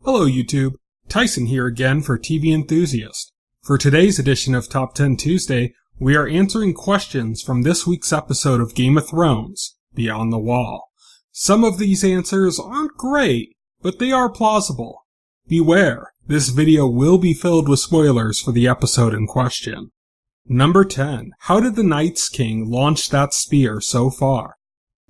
Hello YouTube, Tyson here again for TVEnthusiast. For today's edition of Top 10 Tuesday, we are answering questions from this week's episode of Game of Thrones, Beyond the Wall. Some of these answers aren't great, but they are plausible. Beware, this video will be filled with spoilers for the episode in question. Number 10. How did the Night's King launch that spear so far?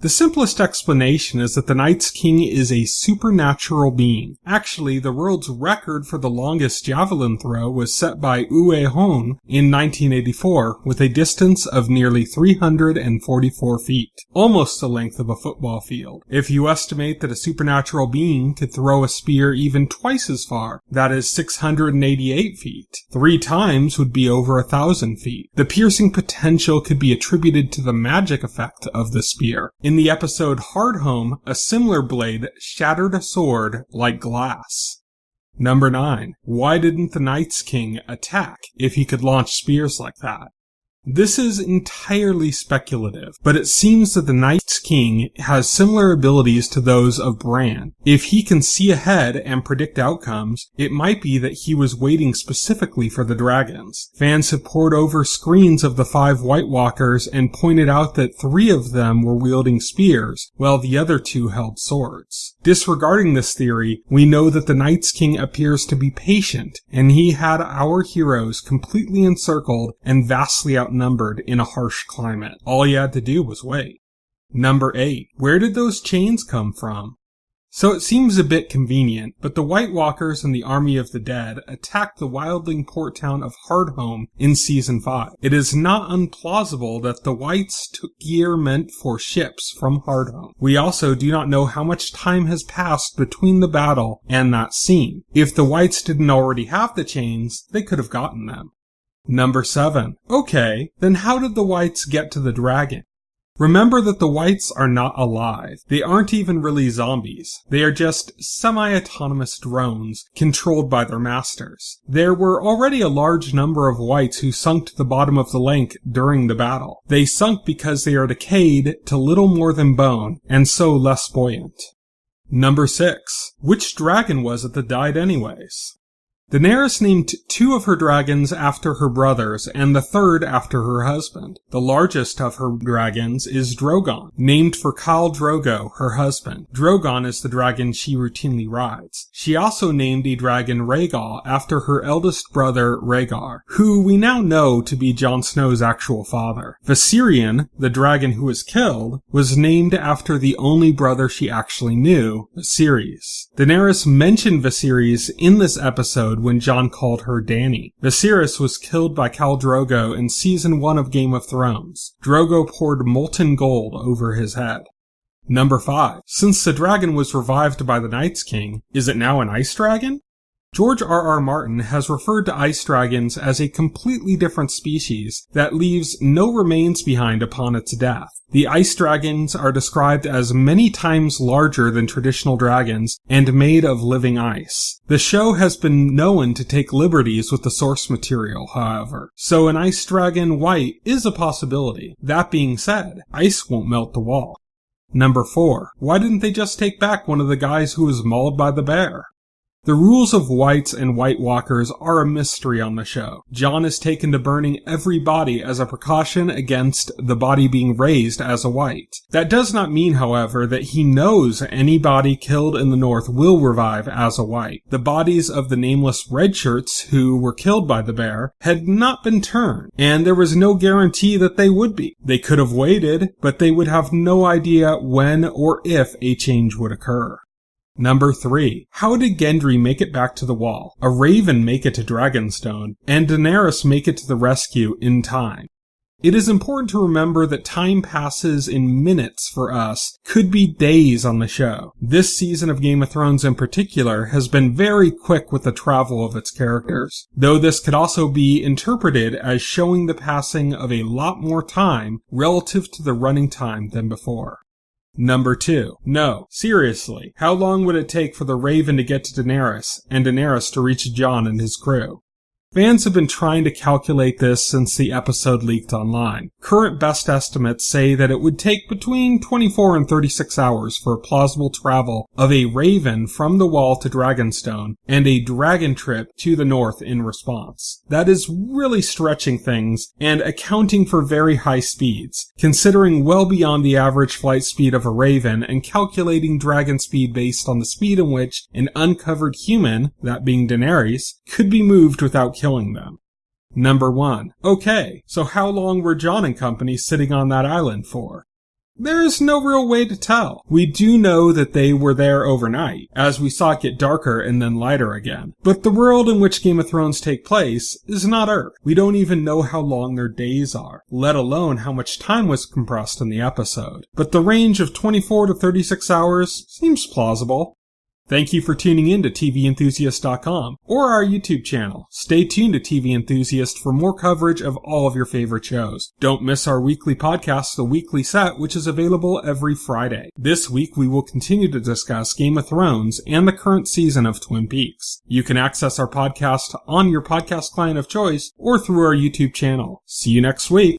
The simplest explanation is that the Night's King is a supernatural being. Actually, the world's record for the longest javelin throw was set by Uwe Hon in 1984 with a distance of nearly 344 feet, almost the length of a football field. If you estimate that a supernatural being could throw a spear even twice as far, that is 688 feet. 3 times would be over 1,000 feet. The piercing potential could be attributed to the magic effect of the spear. In the episode Hardhome, a similar blade shattered a sword like glass. Number 9. Why didn't the Night's King attack if he could launch spears like that? This is entirely speculative, but it seems that the Night's King has similar abilities to those of Bran. If he can see ahead and predict outcomes, it might be that he was waiting specifically for the dragons. Fans have poured over screens of the 5 White Walkers and pointed out that 3 of them were wielding spears, while the other 2 held swords. Disregarding this theory, we know that the Night's King appears to be patient, and he had our heroes completely encircled and vastly outnumbered in a harsh climate. All he had to do was wait. Number 8. Where did those chains come from? So it seems a bit convenient, but the White Walkers and the Army of the Dead attacked the wildling port town of Hardhome in Season 5. It is not unplausible that the Whites took gear meant for ships from Hardhome. We also do not know how much time has passed between the battle and that scene. If the Whites didn't already have the chains, they could have gotten them. Number 7. Okay, then how did the Whites get to the dragon? Remember that the Whites are not alive. They aren't even really zombies. They are just semi-autonomous drones controlled by their masters. There were already a large number of Whites who sunk to the bottom of the lake during the battle. They sunk because they are decayed to little more than bone, and so less buoyant. Number 6. Which dragon was it that died anyways? Daenerys named 2 of her dragons after her brothers and the 3rd after her husband. The largest of her dragons is Drogon, named for Khal Drogo, her husband. Drogon is the dragon she routinely rides. She also named a dragon Rhaegal after her eldest brother Rhaegar, who we now know to be Jon Snow's actual father. Viserion, the dragon who was killed, was named after the only brother she actually knew, Viserys. Daenerys mentioned Viserys in this episode when Jon called her Dany. Viserys was killed by Khal Drogo in Season 1 of Game of Thrones. Drogo poured molten gold over his head. Number 5. Since the dragon was revived by the Night's King, is it now an ice dragon? George R.R. Martin has referred to ice dragons as a completely different species that leaves no remains behind upon its death. The ice dragons are described as many times larger than traditional dragons and made of living ice. The show has been known to take liberties with the source material, however, so an ice dragon white is a possibility. That being said, ice won't melt the wall. Number 4. Why didn't they just take back one of the guys who was mauled by the bear? The rules of Whites and White Walkers are a mystery on the show. Jon is taken to burning every body as a precaution against the body being raised as a White. That does not mean, however, that he knows any body killed in the North will revive as a White. The bodies of the nameless Redshirts who were killed by the bear had not been turned, and there was no guarantee that they would be. They could have waited, but they would have no idea when or if a change would occur. Number 3. How did Gendry make it back to the wall? A raven make it to Dragonstone, and Daenerys make it to the rescue in time. It is important to remember that time passes in minutes for us, could be days on the show. This season of Game of Thrones in particular has been very quick with the travel of its characters, though this could also be interpreted as showing the passing of a lot more time relative to the running time than before. Number 2. No, seriously, how long would it take for the Raven to get to Daenerys, and Daenerys to reach Jon and his crew? Fans have been trying to calculate this since the episode leaked online. Current best estimates say that it would take between 24 and 36 hours for a plausible travel of a raven from the wall to Dragonstone and a dragon trip to the north in response. That is really stretching things and accounting for very high speeds, considering well beyond the average flight speed of a raven and calculating dragon speed based on the speed in which an uncovered human, that being Daenerys, could be moved without killing them. Number 1. Okay, so how long were Jon and company sitting on that island for? There is no real way to tell. We do know that they were there overnight, as we saw it get darker and then lighter again. But the world in which Game of Thrones take place is not Earth. We don't even know how long their days are, let alone how much time was compressed in the episode. But the range of 24 to 36 hours seems plausible. Thank you for tuning in to TVEnthusiast.com or our YouTube channel. Stay tuned to TV Enthusiast for more coverage of all of your favorite shows. Don't miss our weekly podcast, The Weekly Set, which is available every Friday. This week we will continue to discuss Game of Thrones and the current season of Twin Peaks. You can access our podcast on your podcast client of choice or through our YouTube channel. See you next week.